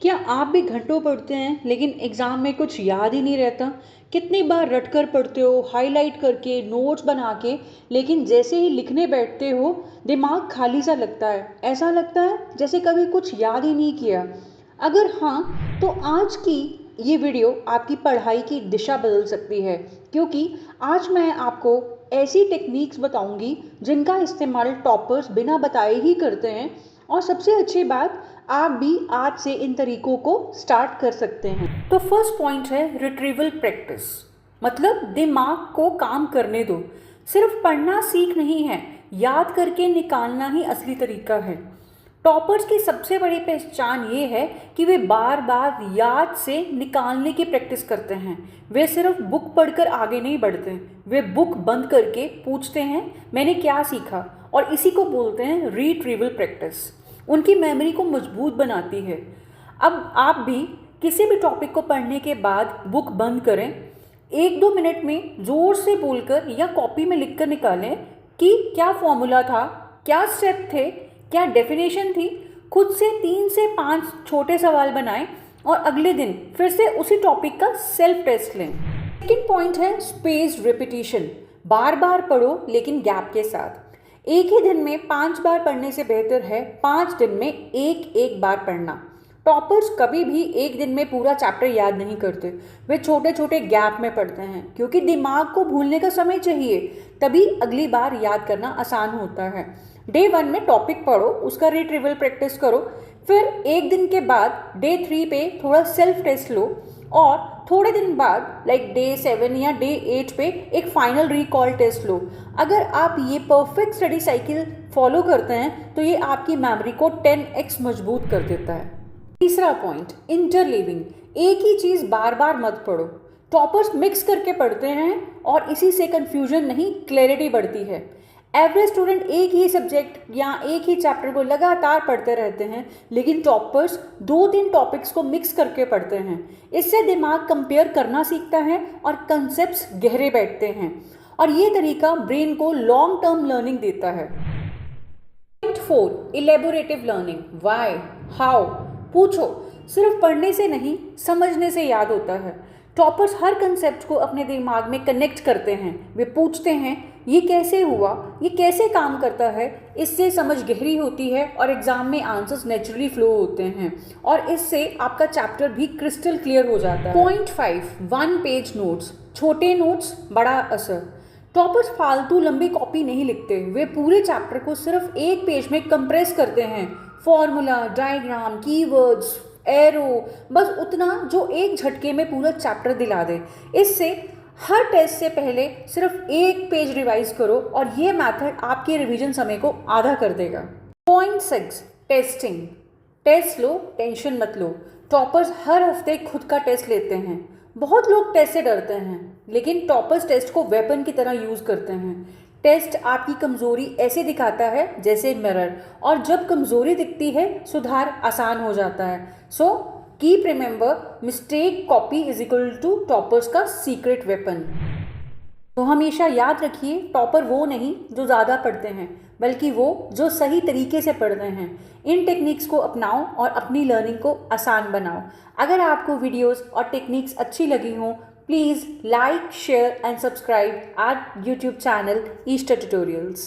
क्या आप भी घंटों पढ़ते हैं लेकिन एग्ज़ाम में कुछ याद ही नहीं रहता? कितनी बार रट कर पढ़ते हो, हाइलाइट करके, नोट्स बना के, लेकिन जैसे ही लिखने बैठते हो, दिमाग खाली सा लगता है। ऐसा लगता है जैसे कभी कुछ याद ही नहीं किया। अगर हाँ, तो आज की ये वीडियो आपकी पढ़ाई की दिशा बदल सकती है, क्योंकि आज मैं आपको ऐसी टेक्निक्स बताऊंगी जिनका इस्तेमाल टॉपर्स बिना बताए ही करते हैं। और सबसे अच्छी बात, आप भी आज से इन तरीकों को स्टार्ट कर सकते हैं। तो फर्स्ट पॉइंट है रिट्रीवल प्रैक्टिस, मतलब दिमाग को काम करने दो। सिर्फ पढ़ना सीख नहीं है, याद करके निकालना ही असली तरीका है। टॉपर्स की सबसे बड़ी पहचान ये है कि वे बार बार याद से निकालने की प्रैक्टिस करते हैं। वे सिर्फ बुक पढ़कर आगे नहीं बढ़ते, वे बुक बंद करके पूछते हैं मैंने क्या सीखा, और इसी को बोलते हैं रिट्रीवल प्रैक्टिस। उनकी मेमोरी को मजबूत बनाती है। अब आप भी किसी भी टॉपिक को पढ़ने के बाद बुक बंद करें, 1-2 मिनट में ज़ोर से बोलकर या कॉपी में लिखकर निकालें कि क्या फॉर्मूला था, क्या स्टेप थे, क्या डेफिनेशन थी। खुद से 3 से 5 छोटे सवाल बनाएं और अगले दिन फिर से उसी टॉपिक का सेल्फ टेस्ट लें। सेकेंड पॉइंट है स्पेस्ड रिपीटिशन। बार बार पढ़ो लेकिन गैप के साथ। एक ही दिन में 5 बार पढ़ने से बेहतर है 5 दिन में एक बार पढ़ना। टॉपर्स कभी भी एक दिन में पूरा चैप्टर याद नहीं करते, वे छोटे छोटे गैप में पढ़ते हैं, क्योंकि दिमाग को भूलने का समय चाहिए, तभी अगली बार याद करना आसान होता है। डे 1 में टॉपिक पढ़ो, उसका रिट्रीवल प्रैक्टिस करो, फिर एक दिन के बाद डे 3 पे थोड़ा सेल्फ टेस्ट लो, और थोड़े दिन बाद लाइक डे 7 या डे 8 पे एक फाइनल रिकॉल टेस्ट लो। अगर आप ये परफेक्ट स्टडी साइकिल फॉलो करते हैं तो ये आपकी मेमोरी को 10x मजबूत कर देता है। तीसरा पॉइंट, इंटरलीविंग। एक ही चीज़ बार बार मत पढ़ो। टॉपर्स मिक्स करके पढ़ते हैं और इसी से कंफ्यूजन नहीं, क्लैरिटी बढ़ती है। एवरेज स्टूडेंट एक ही सब्जेक्ट या एक ही चैप्टर को लगातार पढ़ते रहते हैं, लेकिन टॉपर्स 2-3 टॉपिक्स को मिक्स करके पढ़ते हैं। इससे दिमाग कंपेयर करना सीखता है और कंसेप्ट्स गहरे बैठते हैं, और ये तरीका ब्रेन को लॉन्ग टर्म लर्निंग देता है। Point 4, elaborative learning. Why, how पूछो। सिर्फ पढ़ने से नहीं, समझने से याद होता है। टॉपर्स हर कंसेप्ट को अपने दिमाग में कनेक्ट करते हैं। वे पूछते हैं ये कैसे हुआ, ये कैसे काम करता है। इससे समझ गहरी होती है और एग्जाम में आंसर्स नेचुरली फ्लो होते हैं, और इससे आपका चैप्टर भी क्रिस्टल क्लियर हो जाता है। Point 5, 1 page notes. छोटे नोट्स, बड़ा असर। टॉपर्स फालतू लंबी कॉपी नहीं लिखते, वे पूरे चैप्टर को सिर्फ एक पेज में कंप्रेस करते हैं। फॉर्मूला, डायग्राम, कीवर्ड्स, एरो, बस उतना जो एक झटके में पूरा चैप्टर दिला दे। इससे हर टेस्ट से पहले सिर्फ एक पेज रिवाइज करो, और ये मेथड आपके रिवीजन समय को आधा कर देगा। Point 6, testing. टेस्ट लो, टेंशन मत लो। टॉपर्स हर हफ्ते खुद का टेस्ट लेते हैं। बहुत लोग टेस्ट से डरते हैं, लेकिन टॉपर्स टेस्ट को वेपन की तरह यूज करते हैं। टेस्ट आपकी कमजोरी ऐसे दिखाता है जैसे मिरर, और जब कमजोरी दिखती है सुधार आसान हो जाता है। So keep remember, mistake copy is equal to toppers का सीक्रेट वेपन। तो हमेशा याद रखिए, टॉपर वो नहीं जो ज़्यादा पढ़ते हैं, बल्कि वो जो सही तरीके से पढ़ते हैं। इन टेक्निक्स को अपनाओ और अपनी लर्निंग को आसान बनाओ। अगर आपको वीडियोस और टेक्निक्स अच्छी लगी हों, please like, share and subscribe our YouTube channel Easter Tutorials.